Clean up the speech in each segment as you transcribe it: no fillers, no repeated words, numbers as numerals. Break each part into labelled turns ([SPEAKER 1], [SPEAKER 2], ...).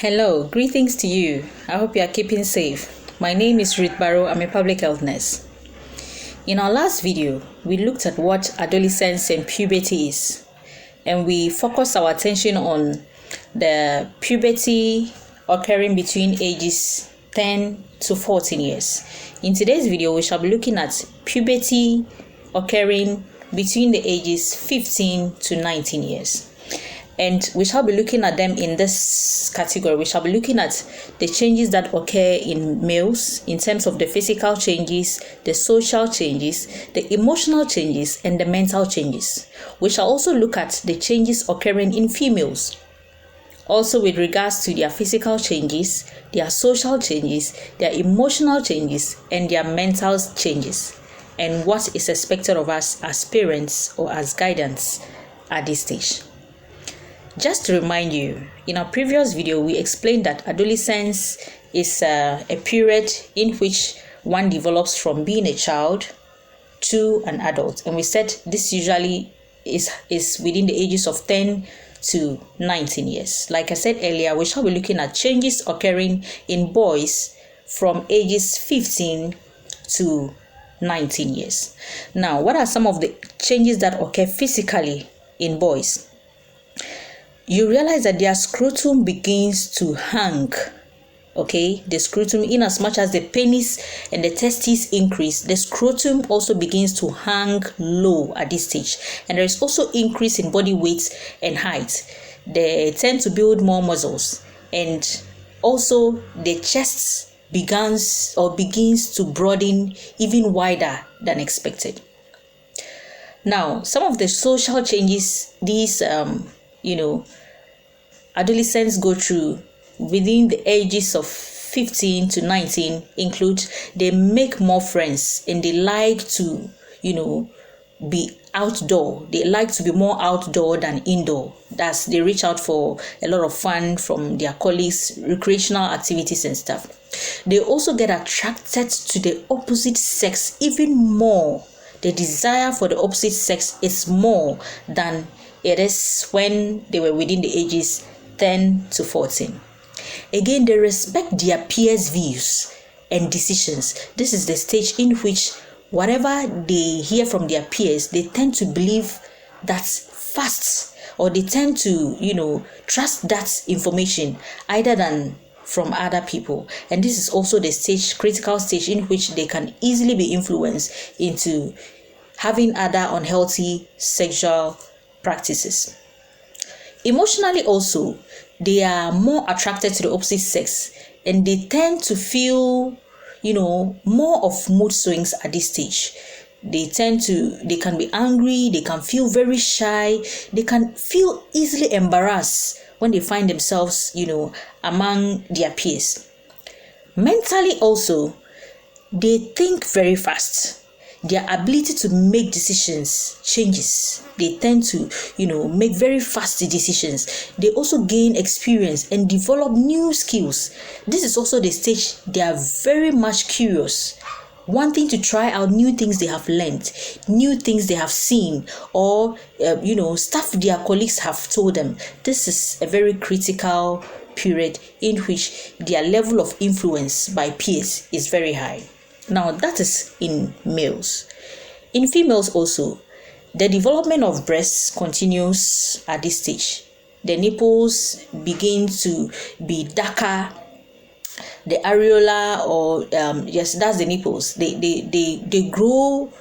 [SPEAKER 1] Hello, greetings to you. I hope you are keeping safe. My name is Ruth Barrow. I'm a public health nurse. In our last video, we looked at what adolescence and puberty is, and we focused our attention on the puberty occurring between ages 10 to 14 years. In today's video, we shall be looking at puberty occurring between the ages 15 to 19 years. And we shall be looking at them in this category. We shall be looking at the changes that occur in males in terms of the physical changes, the social changes, the emotional changes, and the mental changes. We shall also look at the changes occurring in females, also with regards to their physical changes, their social changes, their emotional changes, and their mental changes, and what is expected of us as parents or as guidance at this stage. Just to remind you, in our previous video, we explained that adolescence is a period in which one develops from being a child to an adult. And we said this usually is within the ages of 10 to 19 years. Like I said earlier, we shall be looking at changes occurring in boys from ages 15 to 19 years. Now, what are some of the changes that occur physically in boys? You realize that their scrotum begins to hang. Okay, the scrotum, in as much as the penis and the testes increase, the scrotum also begins to hang low at this stage. And there is also increase in body weight and height. They tend to build more muscles, and also the chest begins to broaden even wider than expected. Now, some of the social changes these adolescents go through within the ages of 15 to 19 include they make more friends, and they like to be outdoor. They like to be more outdoor than indoor. That's, they reach out for a lot of fun from their colleagues, recreational activities and stuff. They also get attracted to the opposite sex even more. The desire for the opposite sex is more than it is when they were within the ages 10 to 14. Again, they respect their peers' views and decisions. This is the stage in which whatever they hear from their peers, they tend to believe that's fast, or they tend to, trust that information either than from other people. And this is also the critical stage in which they can easily be influenced into having other unhealthy sexual practices. Emotionally also, they are more attracted to the opposite sex, and they tend to feel, more of mood swings at this stage. They can be angry, they can feel very shy, they can feel easily embarrassed when they find themselves, among their peers. Mentally also, they think very fast. Their ability to make decisions changes. They tend to, make very fast decisions. They also gain experience and develop new skills. This is also the stage they are very much curious, wanting to try out new things they have learned, new things they have seen, or, stuff their colleagues have told them. This is a very critical period in which their level of influence by peers is very high. Now, that is in males. In females also, the development of breasts continues at this stage. The nipples begin to be darker. The areola, yes, that's the nipples. They grow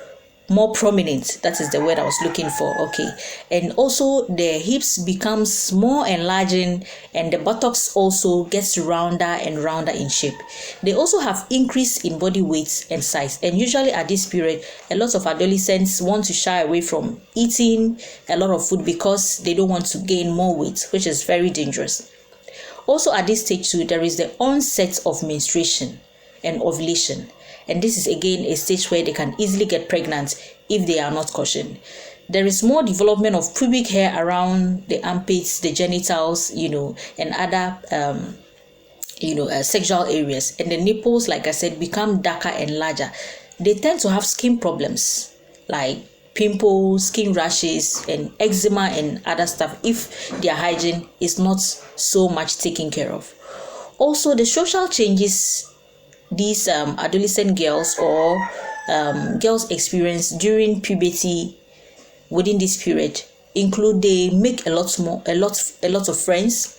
[SPEAKER 1] more prominent. That is the word I was looking for. Okay. And also the hips becomes more enlarging, and the buttocks also gets rounder and rounder in shape. They also have increase in body weight and size. And usually at this period, a lot of adolescents want to shy away from eating a lot of food because they don't want to gain more weight, which is very dangerous. Also at this stage too, there is the onset of menstruation and ovulation. And this is again a stage where they can easily get pregnant if they are not cautioned. There is more development of pubic hair around the armpits, the genitals, and other, sexual areas. And the nipples, like I said, become darker and larger. They tend to have skin problems like pimples, skin rashes, and eczema and other stuff if their hygiene is not so much taken care of. Also, the social changes these adolescent girls or girls experience during puberty within this period include they make a lot of friends.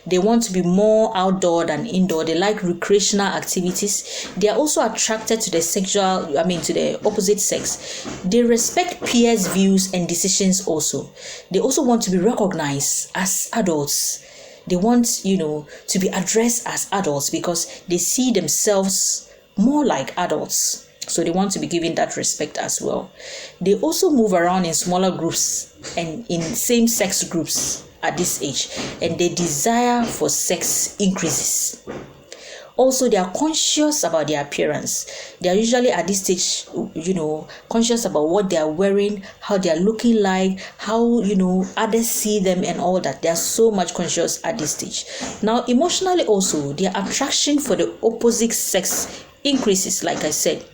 [SPEAKER 1] They want to be more outdoor than indoor. They like recreational activities. They are also attracted to the to the opposite sex. They respect peers' views and decisions also. They also want to be recognized as adults. They want, to be addressed as adults because they see themselves more like adults. So they want to be given that respect as well. They also move around in smaller groups and in same-sex groups at this age, and their desire for sex increases. Also, they are conscious about their appearance. They are usually at this stage, conscious about what they are wearing, how they are looking like, how, others see them and all that. They are so much conscious at this stage. Now, emotionally also, their attraction for the opposite sex increases, like I said.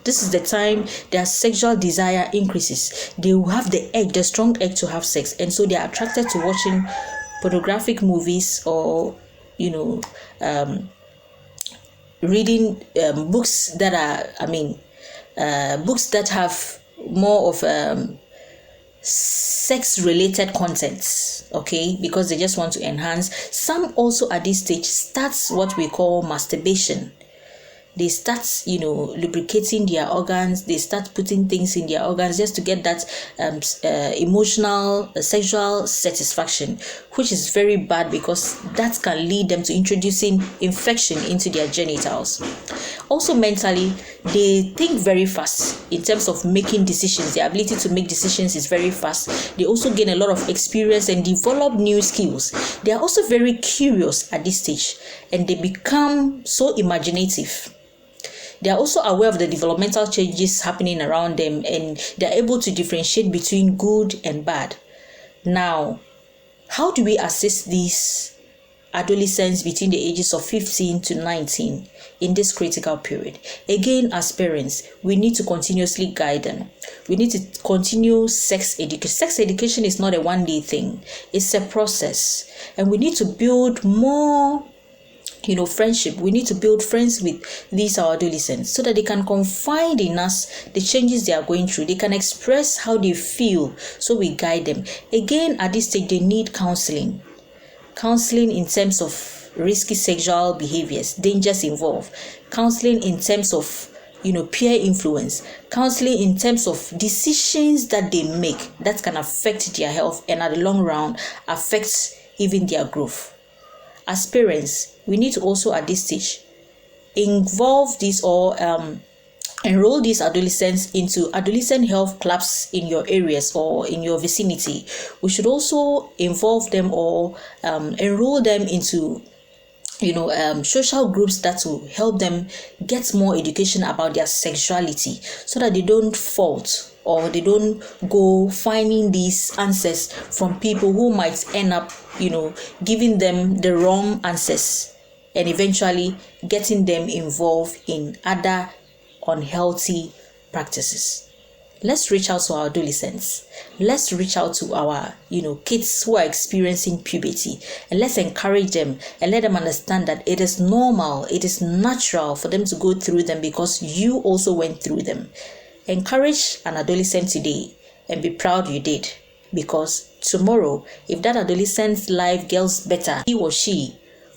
[SPEAKER 1] This is the time their sexual desire increases. They will have the strong urge to have sex, and so they are attracted to watching pornographic movies or, reading books that have more of sex-related contents, okay, because they just want to enhance. Some also at this stage starts what we call masturbation. They start, lubricating their organs. They start putting things in their organs just to get that emotional, sexual satisfaction, which is very bad because that can lead them to introducing infection into their genitals. Also, mentally, they think very fast in terms of making decisions. Their ability to make decisions is very fast. They also gain a lot of experience and develop new skills. They are also very curious at this stage, and they become so imaginative. They are also aware of the developmental changes happening around them, and they are able to differentiate between good and bad. Now, how do we assist these adolescents between the ages of 15 to 19 in this critical period? Again, as parents, we need to continuously guide them. We need to continue sex education. Sex education is not a one-day thing. It's a process, and we need to build more friendship. We need to build friends with these our adolescents so that they can confide in us the changes they are going through. They can express how they feel, so we guide them. Again, at this stage, they need counseling in terms of risky sexual behaviors, dangers involved, counseling in terms of peer influence, counseling in terms of decisions that they make that can affect their health and at the long run affect even their growth. As parents, we need to also at this stage involve these or enroll these adolescents into adolescent health clubs in your areas or in your vicinity. We should also involve them or enroll them into social groups that will help them get more education about their sexuality so that they don't fault or they don't go finding these answers from people who might end up, giving them the wrong answers and eventually getting them involved in other unhealthy practices. Let's reach out to our adolescents. Let's reach out to our, kids who are experiencing puberty, and let's encourage them and let them understand that it is normal, it is natural for them to go through them because you also went through them. Encourage an adolescent today and be proud you did, because tomorrow, if that adolescent's life gets better, he or she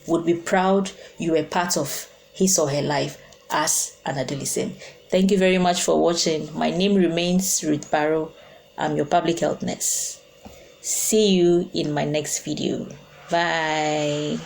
[SPEAKER 1] would be proud you were part of his or her life as an adolescent. Thank you very much for watching. My name remains Ruth Barrow. I'm your public health nurse. See you in my next video. Bye.